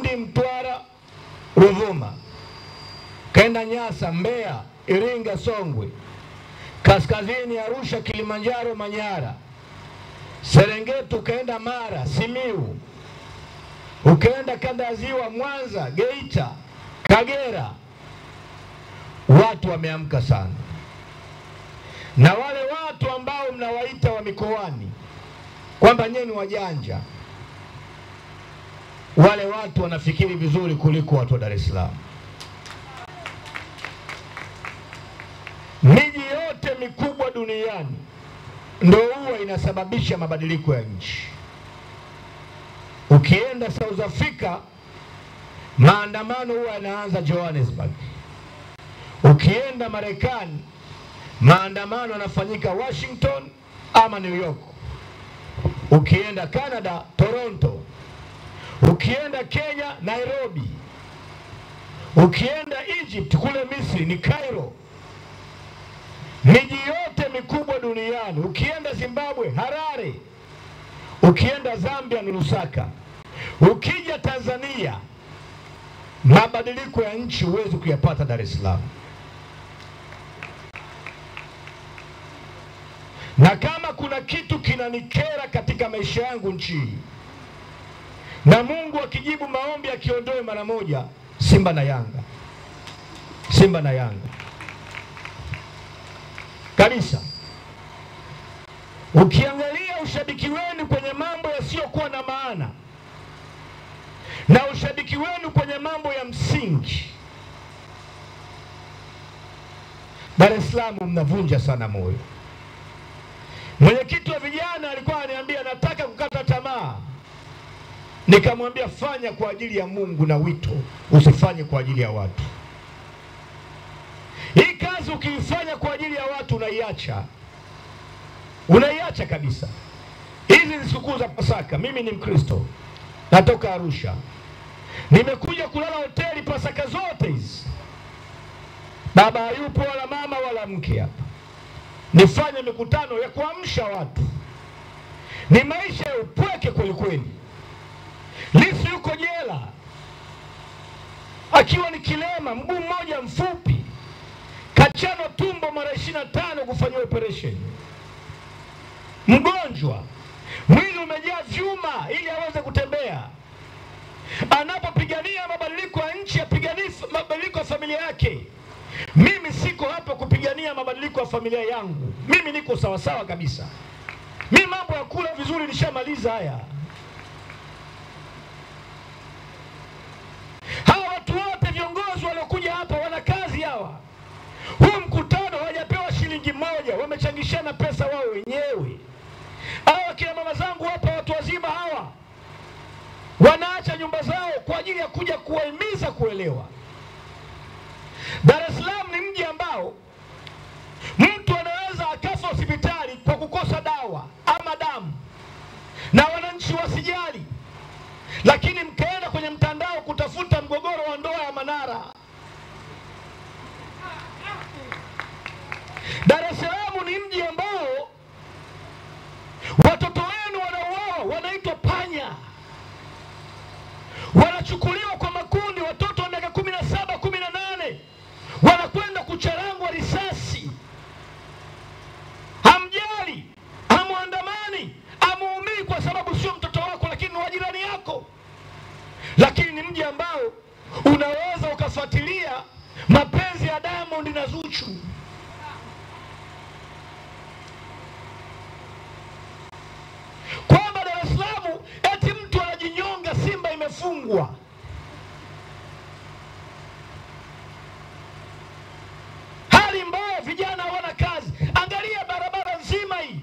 Lindi, Mtwara, Ruvuma, kaenda Nyasa, Mbeya, Iringa, Songwe, kaskazini Arusha, Kilimanjaro, Manyara, Serengeti, ukaenda Mara, Simiu, ukaenda kanda ya Ziwa, Mwanza, Geita, Kagera. Watu wameamka sana. Na wale watu ambao mnawaita wa mikoani kwamba nyinyi wajanja, wale watu wanafikiri vizuri kuliko watu wa Dar es Salaam. Miji yote mikubwa duniani ndio huwa inasababisha mabadiliko ya nchi. Ukienda South Africa, maandamano huwa yanaanza Johannesburg. Ukienda Marekani, maandamano yanafanyika Washington ama New York. Ukienda Canada, Toronto. Ukienda Kenya, Nairobi. Ukienda Egypt, kule Misri ni Cairo. Miji yote mikubwa duniani. Ukienda Zimbabwe, Harare. Ukienda Zambia ni Lusaka. Ukija Tanzania, mabadiliko ya nchi huwezi kuyapata Dar es Salaam. Na kama kuna kitu kinanikera katika maisha yangu nchi, na Mungu akijibu maombi akiondoe mara moja, Simba na Yanga. Simba na Yanga kabisa. Ukiangalia ushabiki wenu kwenye mambo yasiyokuwa na maana na ushabiki wenu kwenye mambo ya msingi, Dar es Salaam mnavunja sana moyo. Mwenyekiti wa vijana alikuwa ananiambia nataka kukata tamaa. Nikamwambia fanya kwa ajili ya Mungu na wito, usifanye kwa ajili ya watu. Hii kazi ukiifanya kwa ajili ya watu unaiacha. Unaiacha kabisa. Hizi ni sikukuu za Pasaka. Mimi ni Mkristo. Natoka Arusha. Nimekuja kulala hoteli Pasaka zote hizi. Baba hayupo wala mama wala mke hapa. Nifanye mikutano ya kuamsha watu. Ni maisha ya upweke kweli kweli. Lissu yuko jela akiwa ni kilema, mguu mmoja mfupi, kachano tumbo mara 25 kufanywa operation. Mgonjwa, mwili umejaa vyuma ili aweze kutembea. Anapopigania mabadiliko ya nchi, apigania mabadiliko ya familia yake. Mimi siko hapa kupigania mabadiliko ya familia yangu. Mimi niko sawa sawa kabisa. Mimi mambo ya kula vizuri nishamaliza haya. Hawa watu wote viongozi waliokuja hapa wana kazi hawa. Huu mkutano hawajapewa shilingi moja, wamechangishana pesa wao wenyewe. Hawa kina mama zangu hapa, watu wazima hawa, wanaacha nyumba zao kwa ajili ya kuja kuwahimiza kuelewa. Dar es Salaam ni mji ambao mtu anaweza akafa hospitali kwa kukosa dawa ama damu na wananchi wasijali, lakini mkaenda kwenye mtandao kutafuta mgogoro wa ndoa ya Manara. Dar es Salaam ni mji ambao watoto wenu wanauawa, wanaitwa panya. Wanachukuliwa kwa makundi, watoto wa miaka 17, 18 wanakwenda kucharangwa risasi. Hamjali, hamuandamani, hamuumii kwa sababu sio mtoto wako lakini ni jirani yako. Lakini ni mji ambao unaweza ukafuatilia mapenzi ya Diamond na Zuchu. Kwamba Dar es Salaam eti mtu anajinyonga Simba imefungwa. Hali mbaya, vijana hawana kazi. Angalia barabara nzima hii.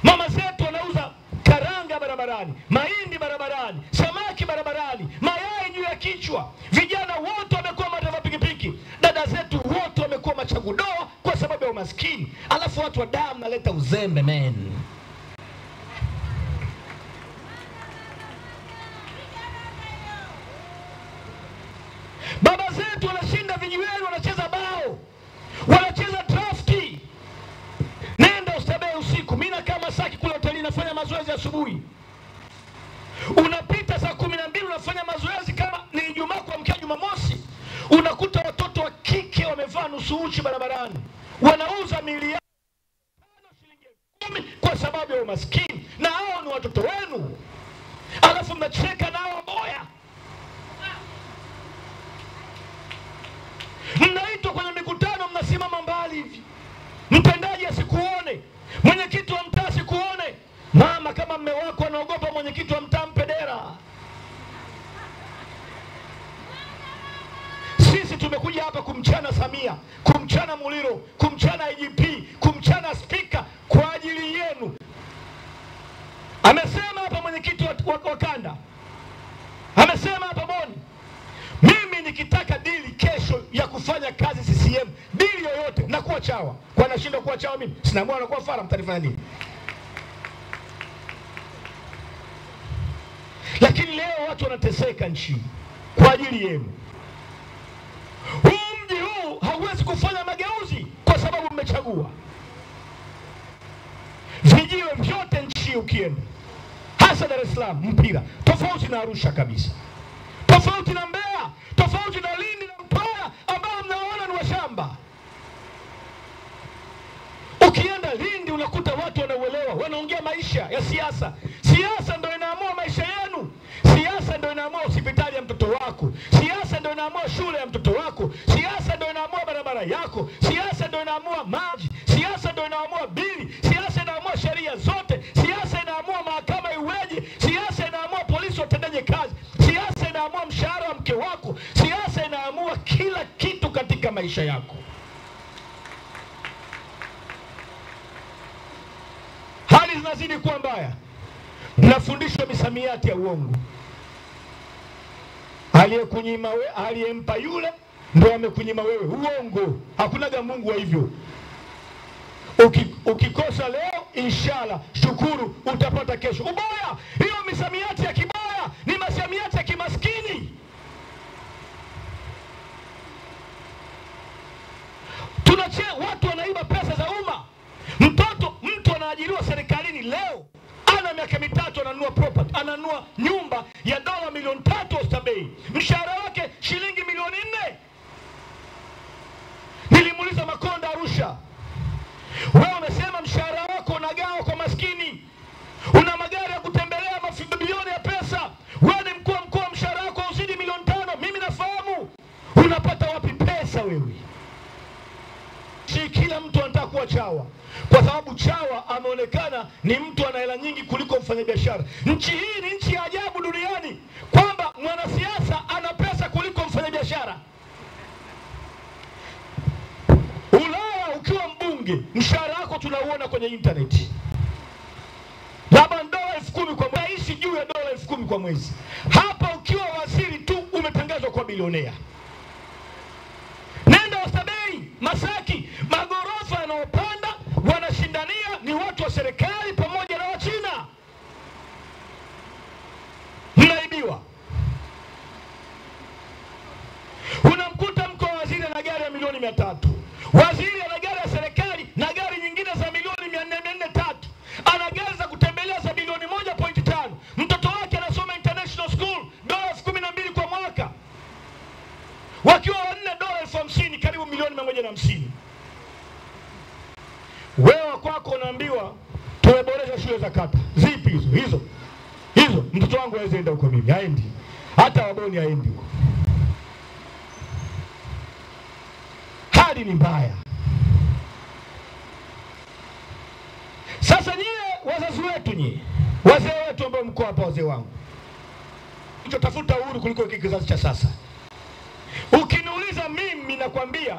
Mama zetu wanauza karanga barabarani, mahindi barabarani, samaki barabarani, mayai juu ya kichwa. Vijana wote wamekuwa madereva pikipiki. Dada zetu wote wamekuwa machagudoa kwa sababu ya umaskini. Alafu watu wa damu naleta uzembe men. Baba zetu wanashinda vijiweni, wanacheza bao, wanacheza drafti. Nenda ustabe usiku. Mimi nakaa Masaki kule hoteli nafanya mazoezi asubuhi. Unapita saa 12 unafanya mazoezi kama ni nusu uchi barabarani, wanauza miili yao shilingi 10 kwa sababu ya umaskini, na hao ni watoto wenu, alafu mnacheka nao moya. Mnaitwa kwenye mikutano, mnasimama mbali hivi, mtendaji asikuone, mwenyekiti wa mtaa asikuone. Mama, kama mme wako anaogopa mwenyekiti wa mtaa, mpe dera. Sisi tumekuja hapa kumchana Samia, kumchana Muliro, kumchana IGP, kumchana spika kwa ajili yenu. Amesema hapa mwenyekiti wa kanda, amesema hapa Boni, mimi nikitaka dili kesho ya kufanya kazi CCM, dili yoyote, na kuwa chawa. Kwa nashinda kuwa chawa mimi? Sina mwana na kuwa fara, mtanifanya nini? Lakini leo watu wanateseka nchi kwa ajili yenu. Huu mji huu hauwezi kufanya mageuzi kwa sababu mmechagua. Vijiwe vyote nchi ukienda, hasa Dar es Salaam, mpira tofauti na Arusha kabisa, tofauti na Mbeya, tofauti na Lindi na Mtwara ambao mnaona ni washamba. Ukienda Lindi unakuta watu wanauelewa, wanaongea maisha ya siasa. Siasa ndio inaamua maisha yenu. Siasa ndio inaamua hospitali ya mtoto wako. Siasa ndio inaamua shule ya mtoto wako. Siasa ndio inaamua barabara yako. Siasa ndio inaamua maji. Siasa ndio inaamua bili. Siasa inaamua sheria zote. Siasa inaamua mahakama iweje. Siasa inaamua polisi watendaje kazi. Siasa inaamua mshahara wa mke wako. Siasa inaamua kila kitu katika maisha yako. Hali zinazidi kuwa mbaya. Mnafundishwa misamiati ya uongo. Aliyekunyima wewe, aliyempa yule ndio amekunyima wewe. Uongo. Hakunaga Mungu wa hivyo. Ukikosa leo, inshallah shukuru utapata kesho. Ubaya, hiyo misamiati ya kibaya ni misamiati ya kimaskini. Watu wanaiba pesa za umma. Mtu anaajiriwa serikalini leo, ana miaka 3 ananunua property, ananunua nyumba ya dola milioni 3 Oysterbay. Mshahara wake shilingi milioni 4. Nilimuuliza Makonda Arusha, wewe umesema mshahara wako unagawa kwa maskini, una magari ya kutembelea, mabilioni ya pesa, wewe ni mkuu wa mkoa, mshahara wako uzidi milioni 5. Mimi nafahamu. Unapata wapi pesa wewe? Kila mtu anataka kuwa chawa, kwa sababu chawa ameonekana ni mtu ana hela nyingi kuliko mfanyabiashara. Nchi hii ni nchi ya ajabu duniani, kwamba mwanasiasa ana pesa kuliko mfanyabiashara. Ulaya ukiwa mbunge, mshahara wako tunauona kwenye internet. Labda dola 10,000 kwa mwezi, ishi juu ya dola 10,000 kwa mwezi. Hapa ukiwa waziri tu umetangazwa kwa bilionea. Nenda Oysterbay, Masaki, magorofa yanayopanda wanashindania ni watu wa serikali pamoja na Wachina. Mnaibiwa. Unamkuta mko waziri na gari ya milioni 300. Waziri ana gari ya serikali na gari nyingine za milioni 400-403. Ana gari za kutembelea za bilioni 1.5. Mtoto wake anasoma international school, dola 12,000 kwa mwaka. Wakiwa wanne dola 50,000, karibu milioni 150. Wewe kwako unaambiwa tumeboresha shule za kata. Zipi hizo? Hizo mtoto wangu hawezi enda huko, mimi haendi. Hata Waboni haendi huko. Hali ni mbaya. Sasa nyie wazazi wetu, nyie wazee wetu ambao mko hapa, wazee wangu, tafuta uhuru kuliko kizazi cha sasa. Ukiniuliza mimi nakwambia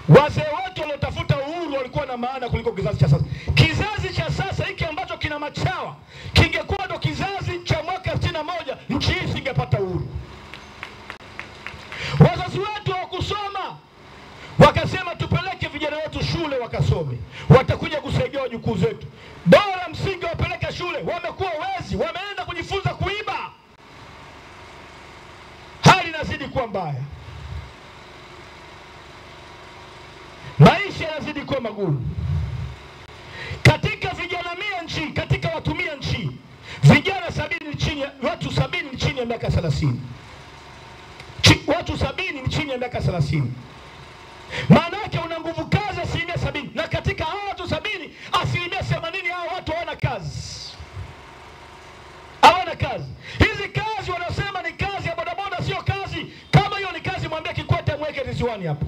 wazee wetu waliotafuta uhuru walikuwa na maana kuliko kizazi cha sasa. Kizazi cha sasa hiki ambacho kina machawa, kingekuwa ndo kizazi cha mwaka 61, nchi hii singepata uhuru. Wazazi wetu hawakusoma, wakasema tupeleke vijana wetu shule wakasome, watakuja kusaidia wajukuu zetu. Bora msingi wapeleke shule, wamekuwa wezi, wameenda kujifunza kuiba. Hali inazidi kuwa mbaya. Maisha yanazidi kuwa magumu. Katika vijana 100 nchi, katika watu 100 nchi, vijana 70 chini, watu 70 chini ya miaka 30. Watu 70 chini ya miaka 30. Maana yake una kazi. Hizi kazi wanasema ni kazi ya bodaboda, sio kazi. Kama hiyo ni kazi, mwambie Kikwete mweke Ridhiwani hapo.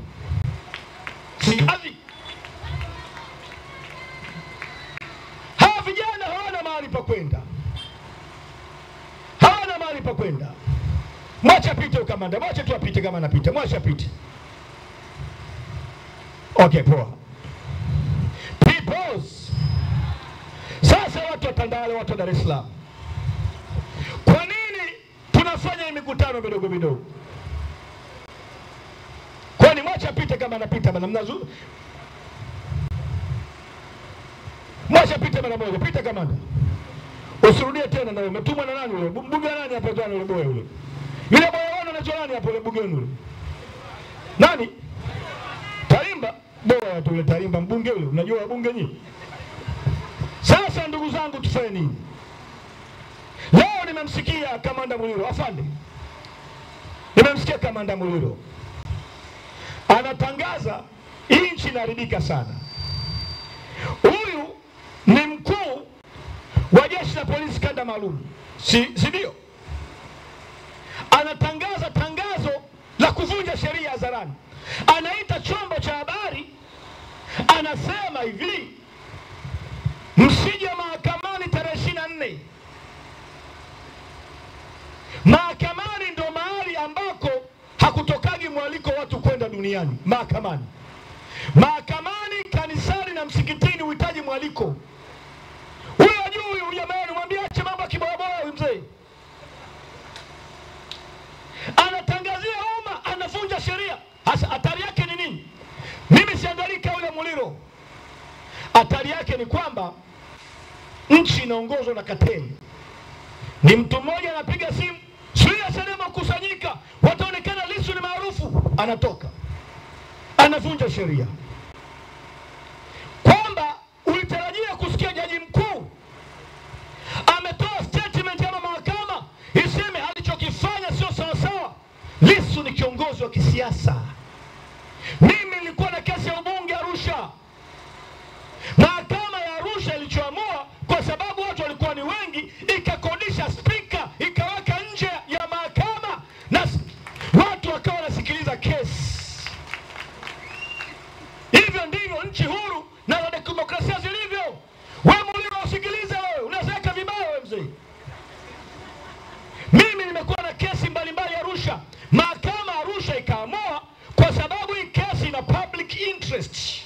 Si kazi. Hawa vijana hawana mahali pa kwenda. Hawana mahali pa kwenda. Mwacha apite ukamanda, mwacha tu apite kama anapita, mwacha apite. Okay, poa. Peoples. Sasa watu wa Tandale, watu wa Dar es Salaam, kwa nini tunafanya mikutano midogo midogo? Kwani mwacha apite kama anapita bana, mnazu. Mwacha apite mara moja, pita kamanda. Usirudie tena na wewe. Umetumwa na nani yule? Mbunge nani hapo tena yule boya yule? Yule boya wana anaitwa nani hapo yule mbunge yule? Nani? Tarimba. Boya tu yule Tarimba mbunge yule. Unajua wabunge nyinyi? Sasa ndugu zangu, tufanye nini? Leo nimemsikia Kamanda Muliro, afande. Nimemsikia Kamanda Muliro anatangaza nchi inaharibika sana. Huyu ni mkuu wa jeshi la polisi kanda maalum. Si ndio? Anatangaza tangazo la kuvunja sheria hadharani. Anaita chombo cha habari, anasema hivi: msije mahakamani tarehe 24. Mahakamani ndo mahali ambako hakutokagi mwaliko watu kwenda duniani. Mahakamani. Mahakamani, kanisani na msikitini uhitaji mwaliko. Huyo juu huyo jamani, mwambie ache mambo kiboboa huyu mzee. Anatangazia umma, anavunja sheria. Hasa hatari yake ni nini? Mimi siangalii kauli ya Muliro. Hatari yake ni kwamba nchi inaongozwa na kateli. Ni mtu mmoja anapiga simu, "Sio Chadema kusanyika, wataonekana Lissu ni maarufu." Anatoka. Anavunja sheria. Kwamba ulitarajia kusikia jaji mkuu ametoa statement ya mahakama iseme alichokifanya sio sawa sawa. Lissu ni kiongozi wa kisiasa. Mimi nilikuwa na kesi ya ubunge Arusha. Mahakama ya Arusha ilichoamua, kwa sababu watu walikuwa ni wengi, ikakodisha speaker, ikaweka nje ya mahakama na watu wakawa wanasikiliza kesi. Hivyo ndivyo nchi huru na za demokrasia zilivyo. Wewe Muliro usikilize wewe, unazeka vibaya wewe mzee. Mimi nimekuwa na kesi mbalimbali Arusha. Mahakama Arusha ikaamua, kwa sababu hii kesi ina public interest,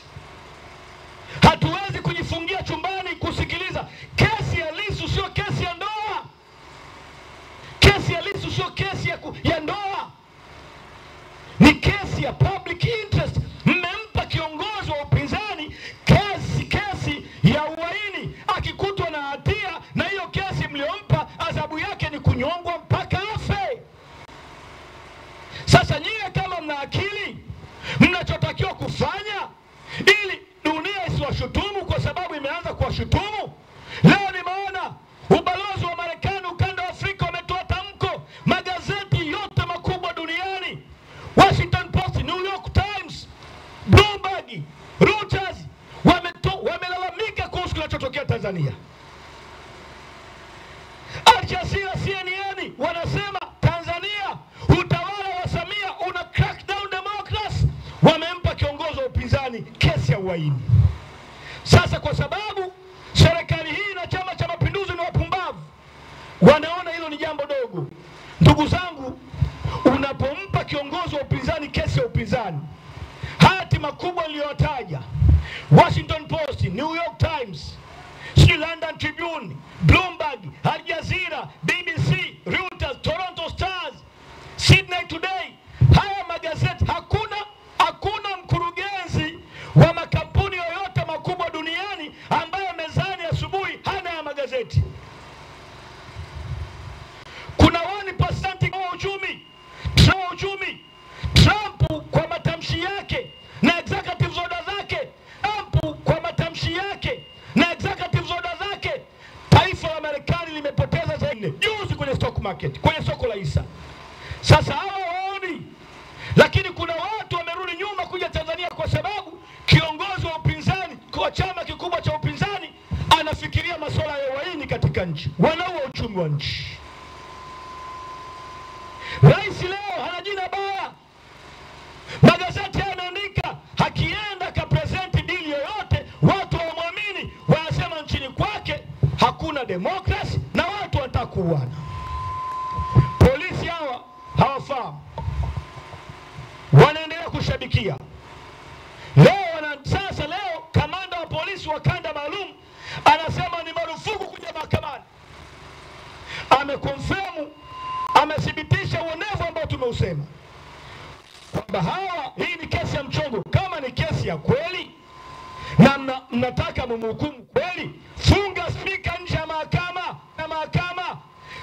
hatuwezi kujifungia chumbani kusikiliza. Kesi ya Lissu sio kesi ya ndoa. Kesi ya Lissu sio kesi ya ndoa. Ni kesi ya public interest. Mmempa kiongozi wa upinzani kesi ya uhaini, akikutwa na hatia, na hiyo kesi mliompa adhabu yake ni kunyongwa mpaka afe. Sasa nyie kama mna akili, mnachotakiwa kufanya ili dunia isiwashutumu, kwa sababu imeanza kuwashutumu. Leo nimeona ubalozi wa Marekani ukanda wa Afrika wametoa tamko. Magazeti yote makubwa duniani, Washington Post, New York Times, Bloomberg, Reuters, wamelalamika kuhusu kinachotokea Tanzania. Al Jazeera, CNN wanasema Tanzania utawala wa Samia una crack down democracy. Wamempa kiongozi wa upinzani kesi ya uhaini. Sasa kwa sababu serikali hii na Chama cha Mapinduzi ni wapumbavu, wanaona hilo ni jambo dogo. Ndugu zangu, unapompa kiongozi wa upinzani kesi ya upinzani, hati makubwa niliyotaja, Washington Post, New York Times, London Tribune, Bloomberg, Al Jazeera, BBC, Reuters, Toronto Stars, Sydney Today, haya magazeti, hakuna mkurugenzi wa makampuni yoyote makubwa duniani ambaye mezani asubuhi hana ya magazeti. Kuna 1% wa uchumi. Trump kwa matamshi yake na executive order zake, taifa la Marekani limepoteza zaidi juzi kwenye stock market, kwenye soko la hisa. Sasa hawa waoni, lakini kuna watu wamerudi nyuma kuja Tanzania kwa sababu kiongozi wa upinzani kwa chama kikubwa cha upinzani anafikiria masuala ya uhaini katika nchi. Wanaua uchumi wa nchi. Gazeti anaandika akienda ka present deal yoyote watu hawamwamini, wanasema nchini kwake hakuna demokrasi na watu watakuana. Polisi hawa hawafahamu, wanaendelea kushabikia. Sasa leo kamanda wa polisi wa kanda maalum anasema ni marufuku kuja mahakamani. Amekonfirmu, amethibitisha uonevu ambao tumeusema kwamba hii ni kesi ya mchongo. Kama ni kesi ya kweli na mnataka mumhukumu kweli, funga spika nje ya mahakama,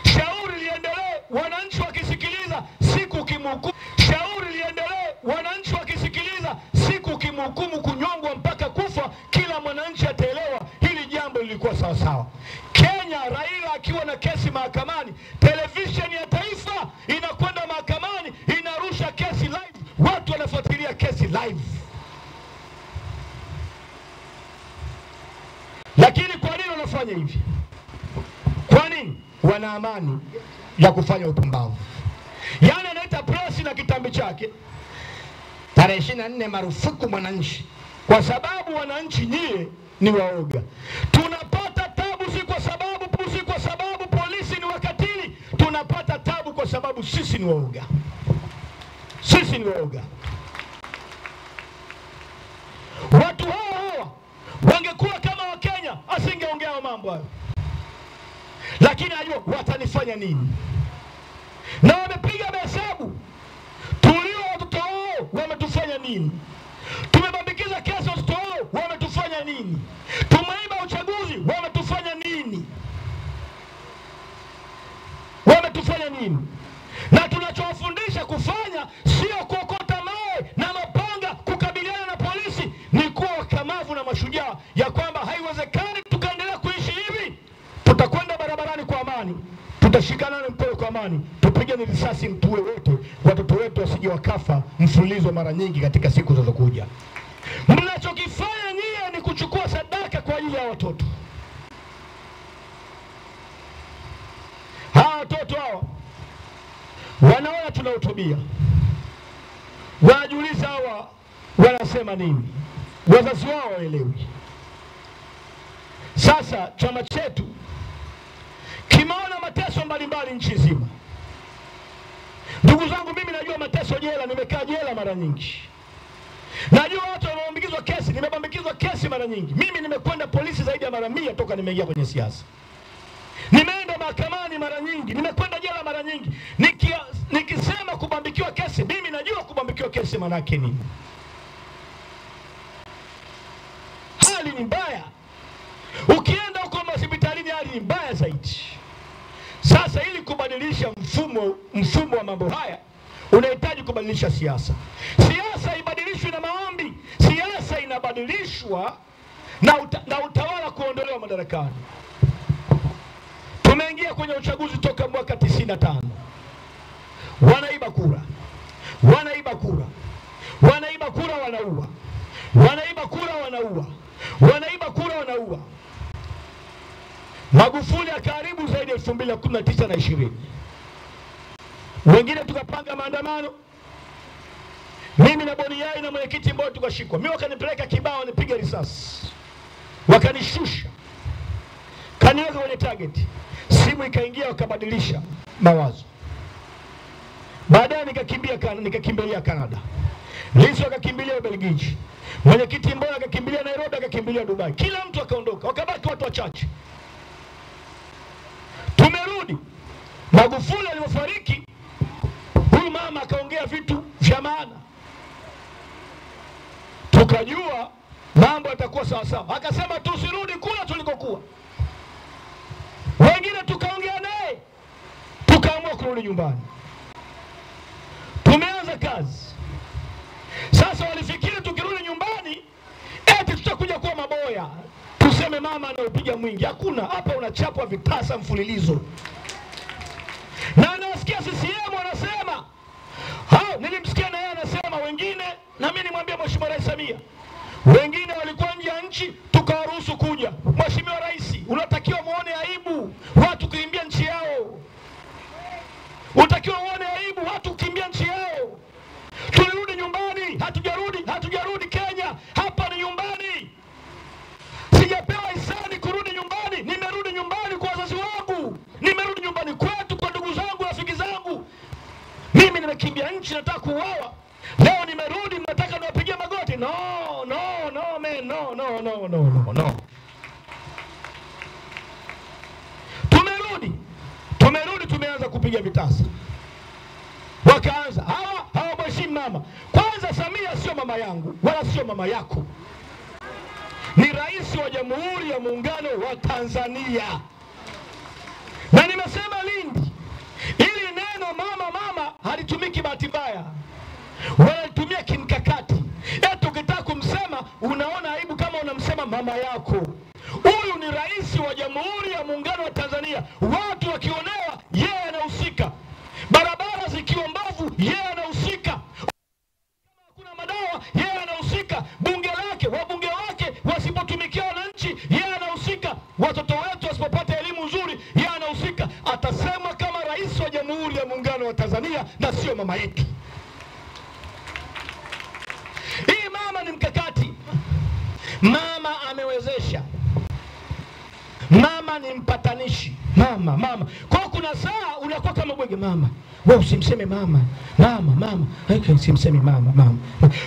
shauri liendelee, wananchi wakisikiliza, siku ukimhukumu. Shauri liendelee, wananchi wakisikiliza, siku ukimhukumu kunyongwa mpaka kufa, kila mwananchi ataelewa hili jambo lilikuwa sawa sawa. Kenya, Raila akiwa na kesi mahakamani, televisheni ya taifa inakwenda mahakamani, inarusha kesi live, watu wanafuatilia kesi live. Lakini kwa nini wanafanya hivi? Kwa nini? Wana amani ya kufanya upumbavu. Yaani anaita press na kitambi chake, tarehe 24 marufuku mwananchi, kwa sababu wananchi nyie ni waoga. Tunapata tabu si kwa sababu polisi ni wakatili, tunapata tabu kwa sababu sisi ni waoga. Sisi ni waoga. Watu hawa wangekuwa kama Wakenya, asingeongea mambo hayo. Lakini ajua watanifanya nini. Na wamepiga mahesabu, tulio watoto wao wametufanya nini. Tumebambikiza kesi watoto wao wametufanya nini. Tumeiba uchaguzi wametufanya nini. Wametufanya nini. Na tunachowafundisha kufanya sio kuokota mawe na mapanga kukabiliana na polisi, ni kuwa wakamavu na mashujaa, ya kwamba haiwezekani tukaendelea kuishi hivi. Tutakwenda barabarani kwa amani, tutashikana mkono kwa amani, tupigane risasi mtuwe wote, watoto wetu wasije wakafa mfululizo mara nyingi katika siku zinazokuja. Mnachokifanya nyie ni kuchukua sadaka kwa ajili ya watoto. Hawa watoto hawa wanaona tunahutubia, wanajiuliza hawa wanasema nini, wazazi wao waelewi. Sasa chama chetu kimeona mateso mbalimbali nchi nzima. Ndugu zangu, mimi najua mateso jela, nimekaa jela mara nyingi. Najua watu wanaoambikizwa kesi, nimebambikizwa kesi mara nyingi. Mimi nimekwenda polisi zaidi ya mara 100 toka nimeingia kwenye siasa. Nimeenda mahakamani mara nyingi, nimekwenda jela mara nyingi. Nikisema kubambikiwa kesi, mimi najua kubambikiwa kesi maana yake nini. Hali ni mbaya. Ukienda huko hospitalini hali ni mbaya zaidi. Sasa ili kubadilisha mfumo wa mambo haya, unahitaji kubadilisha siasa. Siasa ibadilishwe na maombi. Siasa inabadilishwa na utawala kuondolewa madarakani. Tumeingia kwenye uchaguzi toka mwaka 95. Wanaiba kura. Wanaiba kura. Wanaiba kura, wanaua. Wanaiba kura, wanaua. Wanaiba kura, wanaua. Magufuli akaribu zaidi ya 2019 na 20. Wengine tukapanga maandamano. Mimi na Boniai na mwenyekiti Mbowe tukashikwa. Mimi wakanipeleka Kibao nipige risasi. Wakanishusha. Kaniweka kwenye target. Simu ikaingia, wakabadilisha mawazo. Baadaye nikakimbilia Canada. Lissu akakimbilia Ubelgiji. Mwenyekiti Mbowe akakimbilia Nairobi, akakimbilia Dubai. Kila mtu akaondoka, wakabaki watu wachache. Tumerudi. Magufuli alipofariki, huyu mama akaongea vitu vya maana. Tukajua mambo yatakuwa sawa sawa. Akasema tusirudi kula tulikokuwa. Wengine tukaongea naye, tukaamua kurudi nyumbani. Tumeanza kazi. Sasa walifikiri tukirudi nyumbani eti tutakuja kuwa maboya, tuseme mama anaopiga mwingi. Hakuna. Hapa unachapwa vitasa mfululizo. Na nasikia CCM wanasema, nilimsikia na yeye anasema, wengine, na mimi nimwambia Mheshimiwa Rais Samia, wengine walikuwa nje ya nchi tukawaruhusu kuja. Mheshimiwa Rais, unatakiwa muone aibu watu kukimbia nchi yao. Unatakiwa muone aibu watu kukimbia nchi yao. Tulirudi nyumbani, nchi nataka kuuawa. Leo nimerudi mnataka niwapigie magoti. No, no, no man, no, no, no, no, no, no. Tumerudi tumeanza kupiga vitasa. Wakaanza hawamheshimu mama. Kwanza Samia sio mama yangu wala sio mama yako. Ni rais wa Jamhuri ya Muungano wa Tanzania. Na nimesema Lindi, ili neno mama halitumiki bahati mbaya, wanatumia kimkakati. Eti ukitaka kumsema unaona aibu kama unamsema mama yako. Huyu ni rais wa Jamhuri ya Muungano wa Tanzania. Watu wakionewa, yeye anahusika. Barabara zikiwa mbovu, yeye anahusika. Kama hakuna madawa, yeye anahusika. Bunge lake, wabunge wake wasipotumikia wananchi, yeye anahusika. Watoto wetu wasipopata elimu nzuri, yeye anahusika. Atasema kama rais wa Jamhuri ya Muungano wa Tanzania na sio mama yetu. Hii mama ni mkakati. Mama amewezesha. Mama ni mpatanishi. Mama. Kwa kuna saa unakuwa kama bwege mama. Wewe usimseme mama. Mama. Okay, usimseme mama.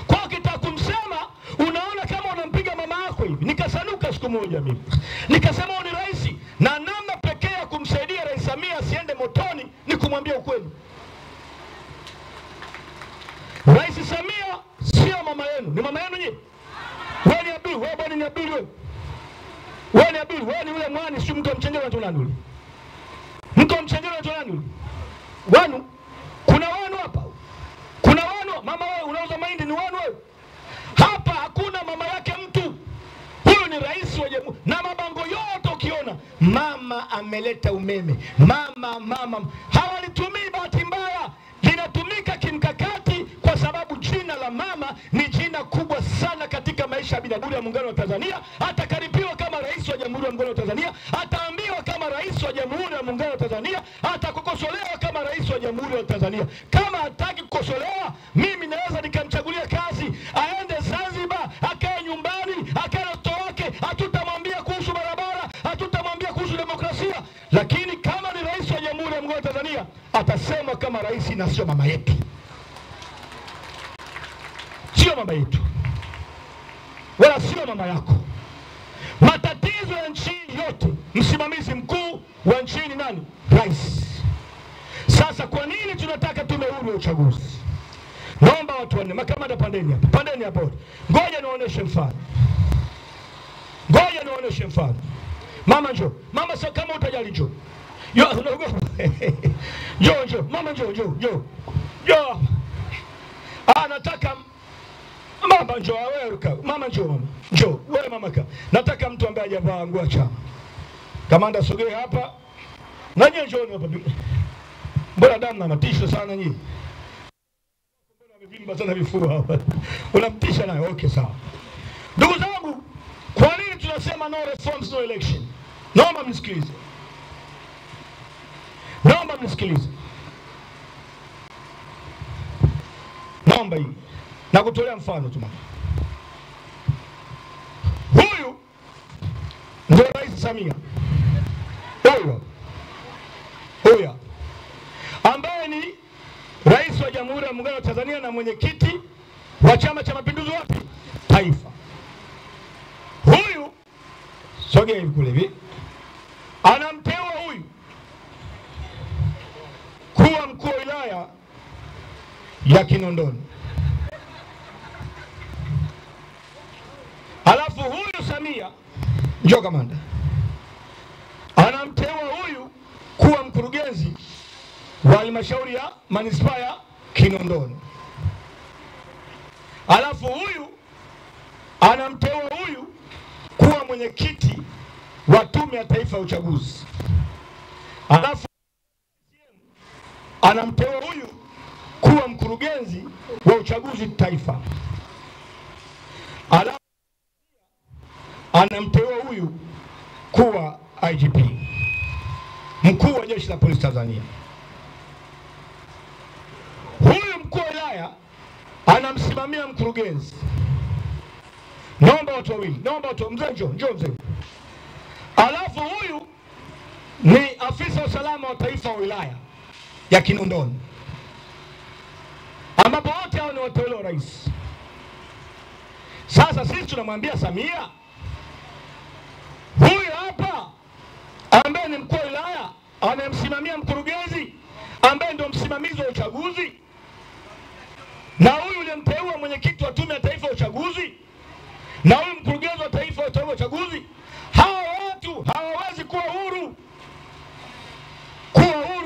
Kwa ukitaka kumsema unaona kama unampiga mama yako hivi. Nikasanuka siku moja mimi. Nikasema ni rais na namna pekee ya kumsaidia Rais Samia asiende motoni ni kumwambia ukweli. Rais Samia sio mama yenu, ni mama yenu nyinyi. Wewe ni Abdul, wewe bwana ni Abdul wewe. Wewe ni Abdul, wewe ni yule mwani si mko mchenjero na tunani yule. Mko mchenjero na tunani yule. Wanu, kuna wanu hapa. Kuna wanu, mama wewe unauza mahindi ni wanu wewe. Hapa hakuna mama yake mtu. Huyu ni rais wa Jamhuri. Na mabango yote ukiona, mama ameleta umeme. Mama. Hawalitumii bahati mbaya. Linatumika kimkakati kwa sababu jina la mama ni jina kubwa sana katika maisha ya Jamhuri ya Muungano wa Tanzania. Atakaribiwa kama rais wa Jamhuri ya Muungano wa Tanzania, ataambiwa kama rais wa Jamhuri ya Muungano wa Tanzania, atakukosolewa kama rais wa Jamhuri ya Tanzania. Kama hataki kukosolewa, mimi naweza nikamchagulia kazi, aende Zanzibar, akae nyumbani, akae na mtoto wake, hatutamwambia kuhusu barabara, hatutamwambia kuhusu demokrasia. Lakini kama ni rais wa Jamhuri ya Muungano wa Tanzania, atasema kama rais na sio mama yetu. Sio mama yetu. Wala sio mama yako. Matatizo ya nchi yote, msimamizi mkuu wa nchi ni nani? Rais. Sasa kwa nini tunataka tume huru ya uchaguzi? Naomba watu wanne, makamanda pandeni hapa. Pandeni hapa. Ngoja niwaoneshe mfano. Mama njoo. Mama sio kama utajali njoo. Njoo. Mama njoo. Nataka mama njoo wewe. Mama njoo. Njoo wewe mama ka. Nataka mtu ambaye hajavaa nguo chama. Kamanda sogee hapa. Na nyinyi njoo hapa. Mbona damu na matisho sana nyinyi? Mbona amevimba sana vifua hapa? Unamtisha naye. Okay sawa. Ndugu zangu, kwa nini tunasema no reforms no election? Naomba mnisikilize. Naomba hii. Na kutolea mfano tu mama. Huyu ndio Rais Samia. Huyu ambaye ni rais wa Jamhuri ya Muungano wa Tanzania na mwenyekiti wa Chama cha Mapinduzi wapi? Taifa. Huyu sogea hivi kule hivi. Anamteua huyu kuwa mkuu wa wilaya ya Kinondoni. Alafu huyu Samia, njoo kamanda, anamteua huyu kuwa mkurugenzi wa halmashauri ya manispaa ya Kinondoni. Alafu huyu anamteua huyu kuwa mwenyekiti wa Tume ya Taifa ya Uchaguzi. Alafu anamteua huyu kuwa mkurugenzi wa uchaguzi taifa. Alafu anamteua huyu kuwa IGP, mkuu wa Jeshi la Polisi Tanzania. Huyu mkuu wa wilaya anamsimamia mkurugenzi. Naomba watu wawili, mzee njoo mzee. Alafu huyu ni afisa usalama wa taifa wa wilaya ya Kinondoni. ambapo wote hao ni wateule wa rais. Sasa sisi tunamwambia Samia, huyu hapa ambaye ni mkuu wa wilaya anayemsimamia mkurugenzi ambaye ndio msimamizi wa uchaguzi, na huyu uliyemteua mwenyekiti wa Tume ya Taifa ya Uchaguzi, na huyu mkurugenzi wa taifa wa uchaguzi, hawa watu hawawezi kuwa huru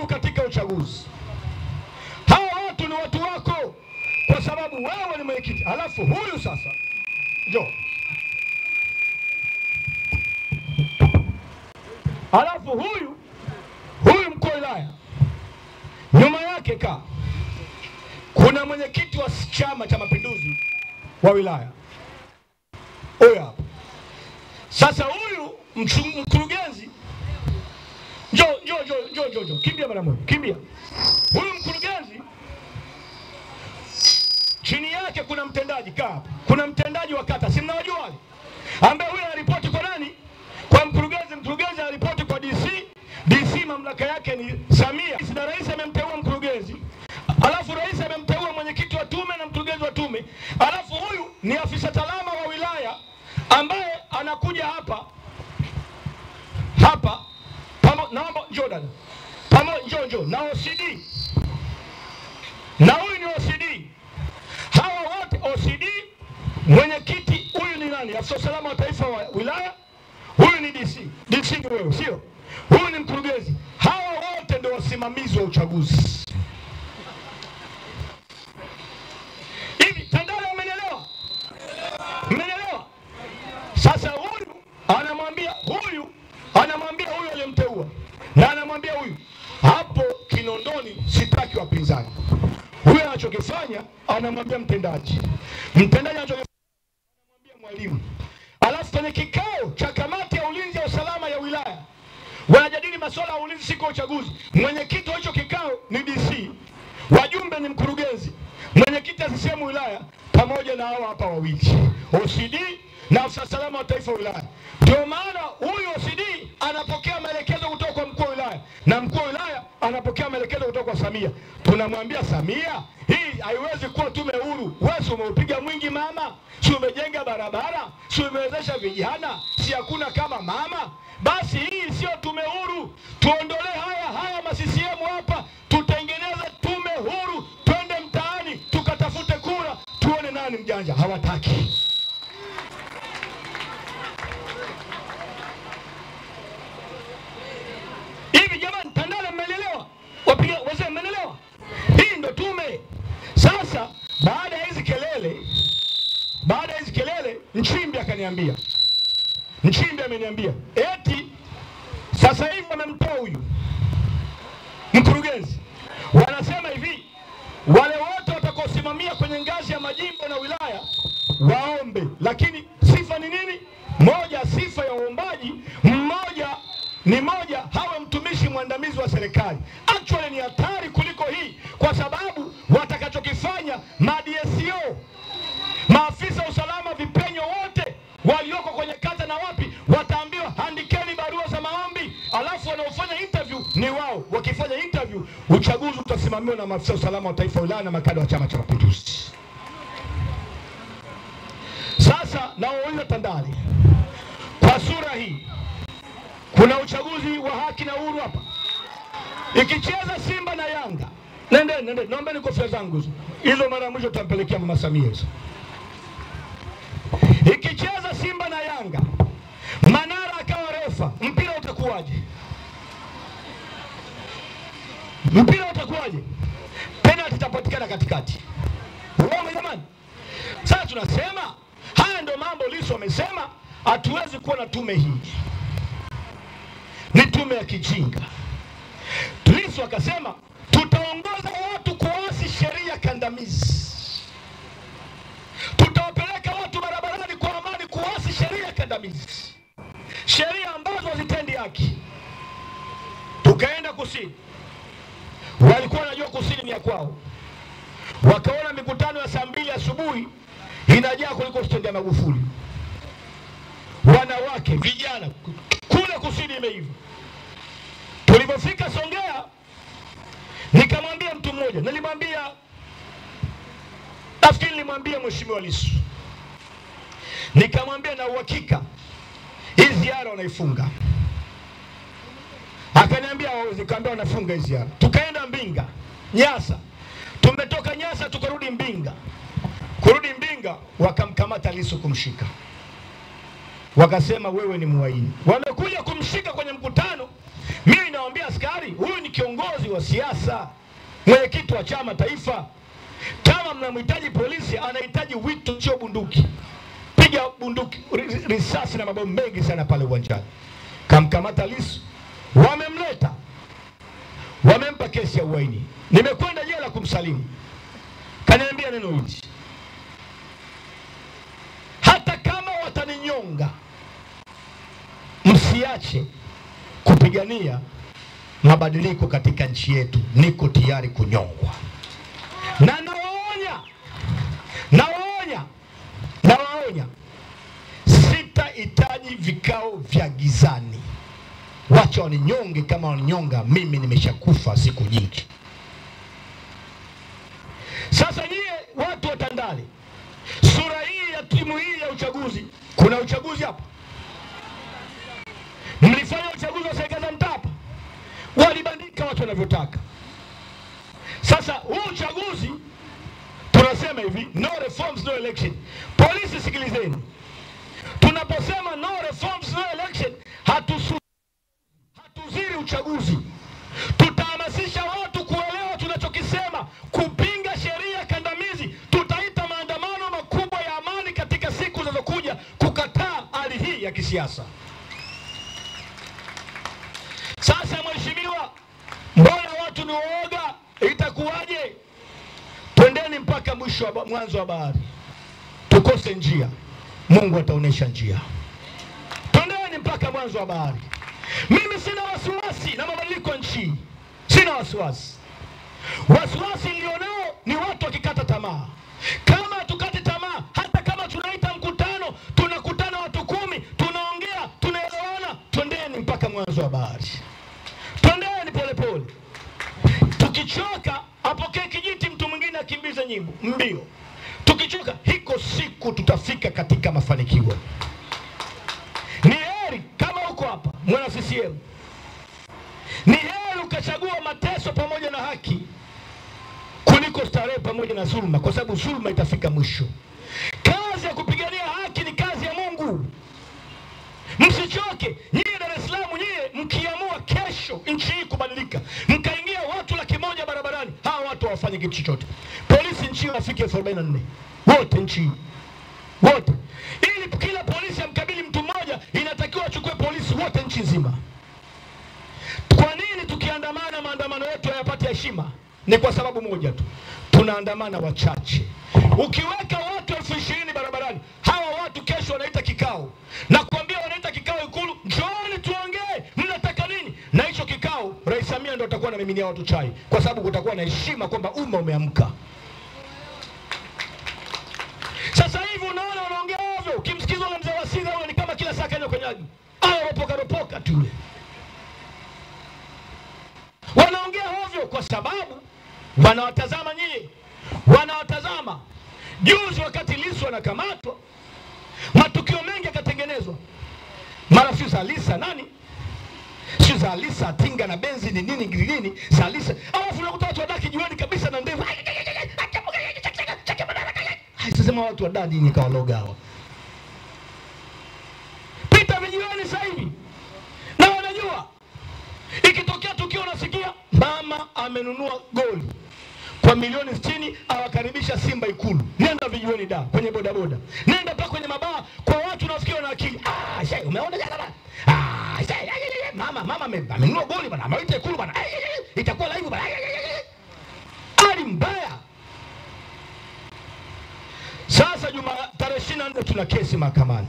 katika uchaguzi. Hawa watu ni watu wako kwa sababu wewe ni mwenyekiti. Alafu huyu sasa, njoo. Alafu huyu mkuu wa wilaya, nyuma yake kuna mwenyekiti wa Chama cha Mapinduzi wa wilaya. Huyu hapa. Sasa huyu mkurugenzi, njoo, kimbia mara moja, kimbia. Huyu mkurugenzi, chini yake kuna mtendaji kuna mtendaji wa kata, si mnawajua wale, ambaye huyu anaripoti kwa nani? Kwa mkurugenzi. Mkurugenzi anaripoti kwa DC. DC mamlaka yake ni Samia, na rais amemteua mkurugenzi. Alafu rais amemteua mwenyekiti wa tume na mkurugenzi wa tume. Alafu huyu ni afisa salama wa wilaya ambaye anakuja hapa naomba njoo dada. Njoo na OCD. Na huyu ni OCD. Hawa wote OCD, mwenyekiti huyu ni nani? Afisa salama wa taifa wa wilaya. Huyu ni DC. DC ni wewe, sio? Huyu ni mkurugenzi. Hawa wote ndio wasimamizi wa uchaguzi. Hivi Tandale umeelewa? Umeelewa? Sasa huyu anamwambia huyu aliyemteua, na anamwambia huyu hapo Kinondoni sitaki wapinzani. Huyu anachokifanya anamwambia mtendaji anachokifanya anamwambia mwalimu. Alafu kwenye kikao cha kamati ya ulinzi ya usalama ya wilaya wanajadili masuala ya ulinzi siku ya uchaguzi. Mwenyekiti wa hicho kikao ni DC, wajumbe ni mkurugenzi, mwenyekiti asisemu wilaya pamoja na hao hapa wawili, OCD na afisa salama wa taifa wa wilaya. Ndio maana huyu OCD anapokea maelekezo kutoka kwa mkuu wa wilaya, na mkuu wa wilaya anapokea maelekezo kutoka kwa Samia. Tunamwambia Samia, hii haiwezi kuwa tume huru. Wewe umeupiga mwingi mama, si umejenga barabara, si umewezesha vijana, si hakuna kama mama. Basi hii sio tume huru. Tuondolee haya ma-CCM hapa, tutengeneze tume huru, twende mtaani tukatafute kura, tuone nani mjanja. Hawataki. Hivi jamani, Tandale mmeelewa? Wazee mmeelewa? Hii ndo tume. Sasa baada ya hizi kelele, Nchimbi ameniambia eti sasa hivi wamemtoa huyu mkurugenzi. Wanasema hivi, wale wote watakaosimamia kwenye ngazi ya majimbo na wilaya waombe, lakini sifa ni nini? Moja, sifa ya uombaji moja hawe mtumishi mwandamizi wa serikali. Actually ni hatari kuliko hii, kwa sababu watakachokifanya ma-DSO, maafisa usalama vipenyo wote walioko kwenye kata na wapi, wataambiwa andikeni barua za maombi, alafu wanaofanya interview ni wao. Wakifanya interview, uchaguzi utasimamiwa na maafisa usalama wa taifa wilaya na makada wa Chama cha Mapinduzi. Sasa nawauliza Tandale, kwa sura hii kuna uchaguzi wa haki na uhuru hapa? Ikicheza Simba na Yanga, nende naomba kofia zangu hizo, mara mwisho tutampelekea Mama Samia hizo. Ikicheza Simba na Yanga, Manara akawa refa, mpira utakuwaje? Penalty itapatikana katikati. Uongo jamani? Sasa tunasema haya ndio mambo Lissu amesema, hatuwezi kuwa na tume hii. Ni tume ya kijinga. Lissu akasema tutaongoza watu kuasi sheria kandamizi. Tutawapeleka watu barabarani kwa amani kuasi sheria kandamizi, sheria ambazo hazitendi haki. Tukaenda kusini, walikuwa wanajua kusini ni ya kwao. Wakaona mikutano ya saa 2 asubuhi inajaa kuliko stendi ya Magufuli. Wanawake, vijana, kule kusini imeiva. Tulipofika Songea, nikamwambia mtu mmoja, nilimwambia Siku nilimwambia Mheshimiwa Lissu, nikamwambia na uhakika hii ziara wanaifunga. Akaniambia hawezi, kaambia wanafunga hii ziara. Tukaenda Mbinga, Nyasa. Tumetoka Nyasa tukarudi Mbinga. Kurudi Mbinga wakamkamata Lissu kumshika. Wakasema wewe ni muhaini. Wamekuja kumshika kwenye mkutano. Mimi nawaambia askari, huyu ni kiongozi wa siasa, mwenyekiti wa chama taifa. Kama mnamhitaji polisi, anahitaji wito, sio bunduki. Piga bunduki, risasi na mabomu mengi sana pale uwanjani. Kamkamata Lissu, wamemleta, wamempa kesi ya uhaini. Nimekwenda jela kumsalimu. Kaniambia neno hili, hata kama wataninyonga, msiache kupigania mabadiliko katika nchi yetu. Niko tayari kunyongwa. Na nawaonya, sitahitaji vikao vya gizani. Wacha waninyonge, kama waninyonga mimi nimeshakufa siku nyingi. Sasa nyie watu wa Tandale, sura hii ya timu hii ya uchaguzi, kuna uchaguzi hapa. Mlifanya uchaguzi wa serikali za mtaa hapa, walibandika watu wanavyotaka. Sasa huu uchaguzi tunasema hivi, no reforms no election. Polisi sikilizeni, tunaposema no reforms no election, hatuziri uchaguzi. Tutahamasisha watu kuelewa tunachokisema, kupinga sheria kandamizi. Tutaita maandamano makubwa ya amani katika siku zinazokuja kukataa hali hii ya kisiasa. Sasa mheshimiwa, mbona watu ni uoga? Itakuwaje? Twendeni mpaka mwanzo wa bahari. Tukose njia, Mungu ataonesha njia. Twendeni mpaka mwanzo wa bahari. Mimi sina wasiwasi na mabadiliko nchi. Sina wasiwasi. Wasiwasi nilionao ni watu wakikata tamaa. Kama tukate tamaa, hata kama tunaita mkutano, tunakutana watu 10, tunaongea, tunaelewana, twendeni mpaka mwanzo wa bahari. Twendeni pole pole. Tukichoka, apokee kijiti mtu mwingine akimbize nyimbo mbio. Tukichoka, hiko siku tutafika katika mafanikio. Ni heri kama uko hapa mwana CCM, ni heri ukachagua mateso pamoja na haki kuliko starehe pamoja na dhulma, kwa sababu dhulma itafika mwisho. Kazi ya kupigania haki ni kazi ya Mungu. Msichoke. Nyie Dar es Salaam, nyie mkiamua kesho nchi hii kubadilika, mkaingia watu 100,000 barabarani, hawa watu hawafanye kitu chochote. Polisi nchi wafike 44 wote nchi wote. Ili kila polisi amkabili mtu mmoja, inatakiwa achukue polisi wote nchi nzima. Kwa nini tukiandamana maandamano yetu hayapati heshima? Ni kwa sababu moja tu, tunaandamana wachache. Ukiweka watu 20,000 barabarani, hawa watu kesho wanaita kikao. Na kuambia wanaita kikao Ikulu, njooni tuongee, mnataka nini? Na hicho kikao Rais Samia ndio atakuwa anamiminia watu chai, kwa sababu kutakuwa na heshima kwamba umma umeamka. Sasa hivi unaona wanaongea ovyo. Ukimsikiza yule mzee Wasira, yule ni kama kila saa kanyo kwenyaji. Ropoka tu. Wanaongea ovyo kwa sababu wanawatazama nyie. Wanawatazama. Juzi wakati Lissu anakamatwa, matukio mengi yakatengenezwa. Mara si Zalisa nani? Si Zalisa atinga na benzi ni nini Zalisa. Alafu unakuta watu wadaki jiweni kabisa na ndevu. Sema watu wadadi ni kawaloga hao. Pita vijiweni sasa hivi. Na wanajua. Ikitokea tukio unasikia mama amenunua goli kwa milioni 60, awakaribisha Simba Ikulu. Nenda vijiweni kwenye bodaboda. Nenda pa kwenye mabaa kwa watu nafikiri na akili. Shai umeona jana bana? Mama amenunua goli bana. Ameita Ikulu bana. Itakuwa live bana. Ali mbaya. Sasa tarehe 24 tuna kesi mahakamani.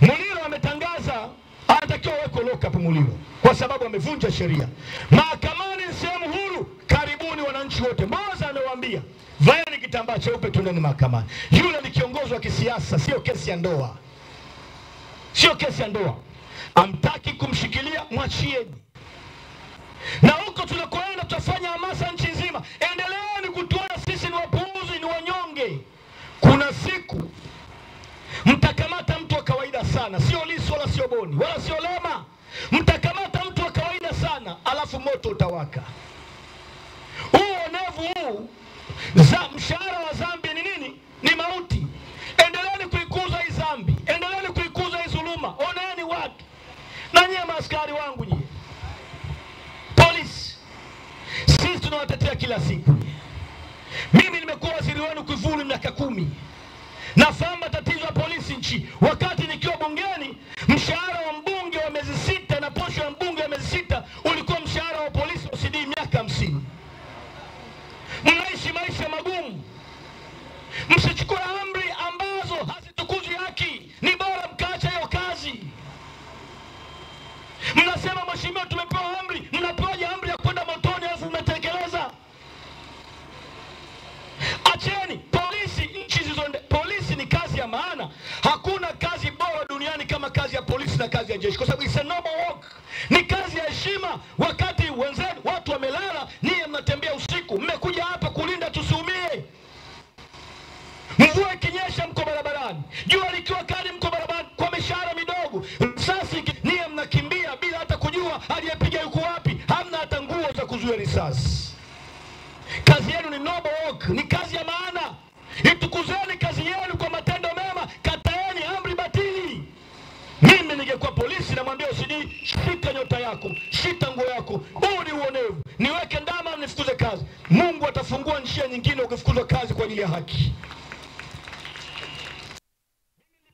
Muliro ametangaza anatakiwa weko lock up Muliro kwa sababu amevunja sheria. Mahakamani sehemu huru, karibuni wananchi wote. Mmoja anawaambia, vaeni kitambaa cheupe twendeni mahakamani. Yule ni kiongozi wa kisiasa, sio kesi ya ndoa. Sio kesi ya ndoa. Amtaki kumshikilia, mwachieni. Na huko tunakoenda tutafanya hamasa nchi nzima. Endeleeni kutuona sisi ni wapuuzi, ni wanyonge. sana, sio Lissu wala sio Boni wala sio Lema. Mtakamata mtu wa kawaida sana, alafu moto utawaka. Uonevu huu za mshahara wa dhambi ni nini? Ni mauti. Endeleeni kuikuza hii dhambi, endeleeni kuikuza hii dhuluma. Oneeni watu. Na nyie maaskari wangu, nyie polisi, sisi tunawatetea kila siku. Mimi nimekuwa waziri wenu kivuli miaka 10. Nafahamu tatizo la polisi nchi. Wakati nikiwa bungeni, mshahara wa mbunge wa miezi 6 na posho ya mbunge wa miezi 6 ulikuwa mshahara wa polisi OCD miaka 50. Mnaishi maisha magumu. Msichukue amri ambazo hazitukuzi haki. Ni bora mkaacha hiyo kazi. Mnasema mheshimiwa tumepewa amri, mnapewa amri ya kwenda motoni alafu mnatekeleza. Acheni polisi nchi zizonde. Polisi ni kazi ya maana. Hakuna kazi bora duniani kama kazi ya polisi na kazi ya jeshi, kwa sababu it's a noble work. Ni kazi ya heshima. Wakati wenzenu watu wamelala, nyie mnatembea usiku, mmekuja hapa kulinda tusiumie. Mvua ikinyesha mko barabarani, jua likiwa kali mko barabarani kwa mishahara midogo. Risasi nyie mnakimbia bila hata kujua aliyepiga yuko wapi. Hamna hata nguo za kuzuia risasi. Kazi yenu ni noble work, ni kazi ya maana. Itukuzeni kazi yenu kwa matendo mema, kataeni amri batili. Mimi ningekuwa polisi na mwambia OCD, shika nyota yako, shika nguo yako. Huu ni uonevu. Niweke ndama nifukuze kazi. Mungu atafungua njia nyingine ukifukuzwa kazi kwa ajili ya haki.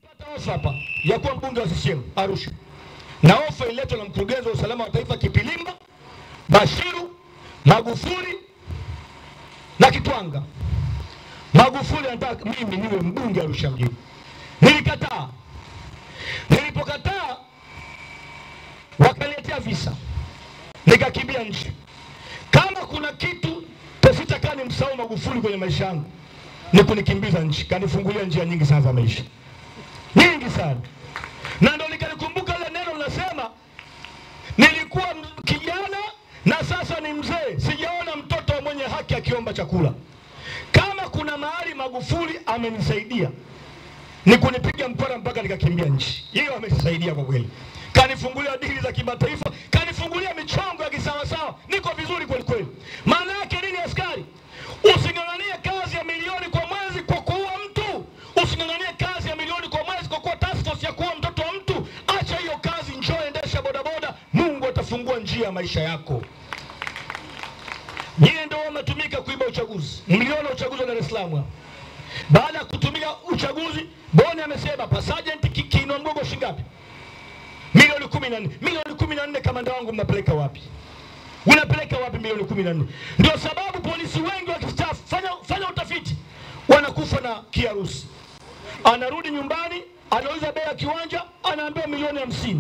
Nilipata ofa hapa ya kuwa mbunge wa CCM Arusha. Na ofa iletwa na mkurugenzi wa usalama wa taifa Kipilimba, Bashiru, Magufuli na Kitwanga. Magufuli anataka mimi niwe mbunge Arusha mjini. Nilikataa. Nilipokataa wakaniletea visa. Nikakimbia nchi. Kama kuna kitu sitakani msahau Magufuli kwenye maisha yangu, ni kunikimbiza nchi. Kanifungulia njia nyingi sana za maisha. Nyingi sana. Na ndio nikalikumbuka ile neno linasema nilikuwa kijana na sasa ni mzee, sijaona mtoto mwenye haki akiomba chakula. Kama kuna mahali Magufuli amenisaidia ni kunipiga mpira mpaka nikakimbia nchi. Hiyo amenisaidia kwa kweli. Kanifungulia dili za kimataifa, kanifungulia michongo ya kisawasawa. Niko vizuri kweli kweli. Maana yake nini askari? Usinganganie kazi ya milioni kwa mwezi kwa kuua mtu. Usinganganie kazi ya milioni kwa mwezi kwa kuwa task force ya kuua mtoto wa mtu. Acha hiyo kazi, njoo endesha bodaboda. Mungu atafungua njia ya maisha yako. Nyie ndio mnatumika kuiba uchaguzi. Mliona uchaguzi wa Dar es Salaam. Baada ya kutumia uchaguzi, Boni amesema pa Sergeant Kiinua Mgongo shingapi? Milioni 14. Milioni 14 kamanda wangu mnapeleka wapi? Unapeleka wapi milioni 14? Ndio sababu polisi wengi wakistaafu, fanya utafiti, wanakufa na kiharusi. Anarudi nyumbani, anauliza bei ya kiwanja, anaambiwa milioni 50.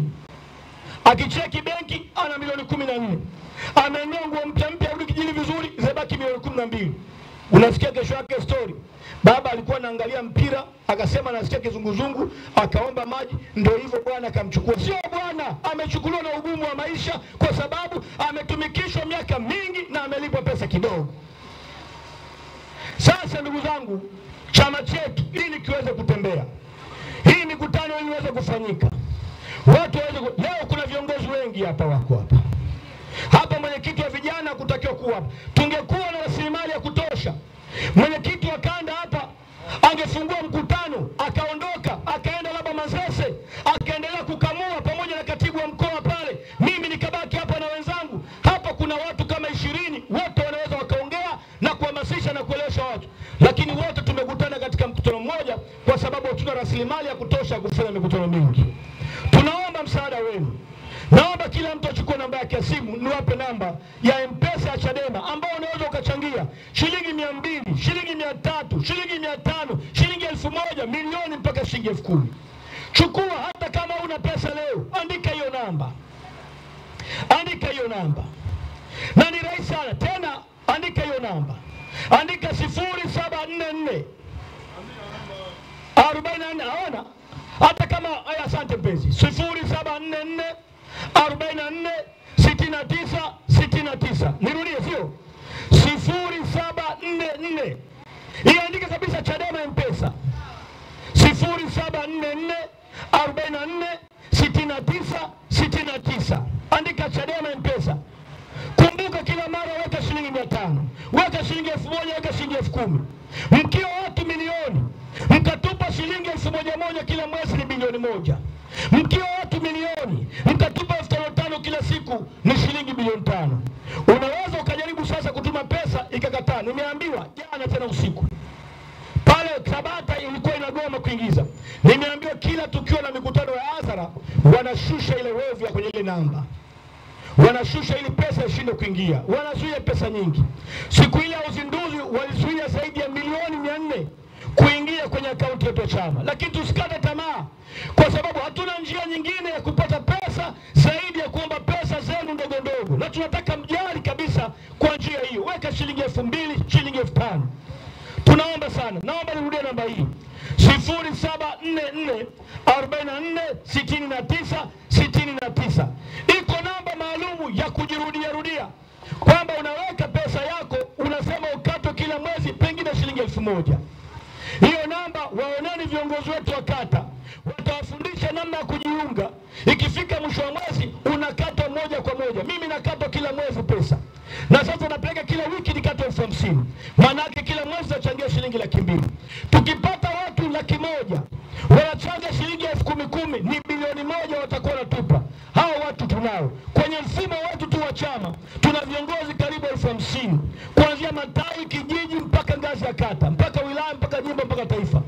Akicheki benki ana milioni 14. Amenunua nguo mpya rudi kijini vizuri, zibaki milioni 12. Unasikia kesho yake story. Baba alikuwa anaangalia mpira, akasema anasikia kizunguzungu, akaomba maji, ndio hivyo bwana akamchukua. Sio bwana, amechukuliwa na ugumu wa maisha kwa sababu ametumikishwa miaka mingi na amelipwa pesa kidogo. Sasa ndugu zangu, chama chetu ili kiweze kutembea, hii mikutano ili iweze kufanyika, watu waweze leo kuna viongozi wengi hapa wako hapa. Hapa mwenyekiti wa vijana kutakiwa kuwa hapa. Tungekuwa na rasilimali ya kutosha, mwenyekiti wa kanda hapa angefungua mkutano, akaondoka, akaenda labda Manzese, akaendelea kukamua pamoja na katibu wa mkoa pale. Mimi nikabaki hapa na wenzangu. Hapa kuna watu kama 20, wote wanaweza wakaongea na kuhamasisha na kuelewesha watu. Lakini wote tumekutana katika mkutano mmoja kwa sababu hatuna rasilimali ya kutosha kufanya mikutano mingi. Tunaomba msaada wenu. Naomba kila mtu achukue namba yake ya simu, niwape namba ya M-Pesa ya Chadema ambao unaweza ukachangia shilingi 200, shilingi 300, shilingi 500, shilingi 1000, milioni mpaka shilingi 10,000. Chukua hata kama una pesa leo, andika hiyo namba. Andika hiyo namba. Na ni rahisi sana. Tena andika hiyo namba. Andika 0744 44. Haona? Hata kama asante mpenzi. 0744 44 69 69. Nirudie sio? 0744. Iandike kabisa Chadema M-Pesa. 0744 44 69 69. Andika Chadema M-Pesa. Kumbuka kila mara weka shilingi 500, weka shilingi 1000, weka shilingi 10000. Mkiwa watu milioni, mkatupa shilingi 1000 kila mwezi ni bilioni 1. Mkiwa watu milioni, mkatupa 5,500 kila siku ni shilingi bilioni 5. Unaweza ukajaribu sasa kutuma pesa ikakataa. Nimeambiwa jana tena usiku pale Tabata ilikuwa inagoma kuingiza. Nimeambiwa kila tukio na mikutano ya hadhara wanashusha ile wave ya kwenye ile namba. Wanashusha ili pesa ishinde kuingia. Wanazuia pesa nyingi. Siku ile ya uzinduzi walizuia zaidi ya milioni 400 kuingia kwenye akaunti yetu ya chama. Lakini tusikate tamaa, kwa sababu hatuna njia nyingine ya kupata pesa zaidi ya kuomba pesa zenu ndogo ndogo. Na tunataka mjali kabisa kwa njia hiyo. Weka shilingi 2000, shilingi 5000. Tunaomba sana. Naomba nirudie namba hii. 0744 44 69 69. Iko namba maalumu ya kujirudia kwamba unaweka pesa yako, unasema ukato kila mwezi pengine shilingi 1000. Hiyo namba waoneni viongozi wetu wa kata, watawafundisha namna ya kujiunga. Ikifika mwisho wa mwezi unakatwa moja kwa moja. Mimi nakatwa kila mwezi pesa, na sasa napeleka kila wiki nikatwa 50,000. Maana yake kila mwezi nachangia shilingi 200,000. Tukipata watu 100,000 wanachanga shilingi 10,000, ni bilioni 1 watakuwa natupa. Hao watu tunao kwenye mfumo wetu tu wa chama. Tuna viongozi karibu 50,000 kuanzia matawi, kijiji, mpaka ngazi ya kata, mpaka wilaya, mpaka jimbo, mpaka taifa.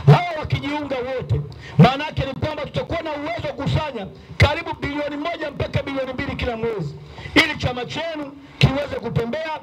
Hao wakijiunga wote, maana yake ni kwamba tutakuwa na uwezo wa kusanya karibu bilioni 1 mpaka bilioni 2 kila mwezi, ili chama chenu kiweze kutembea.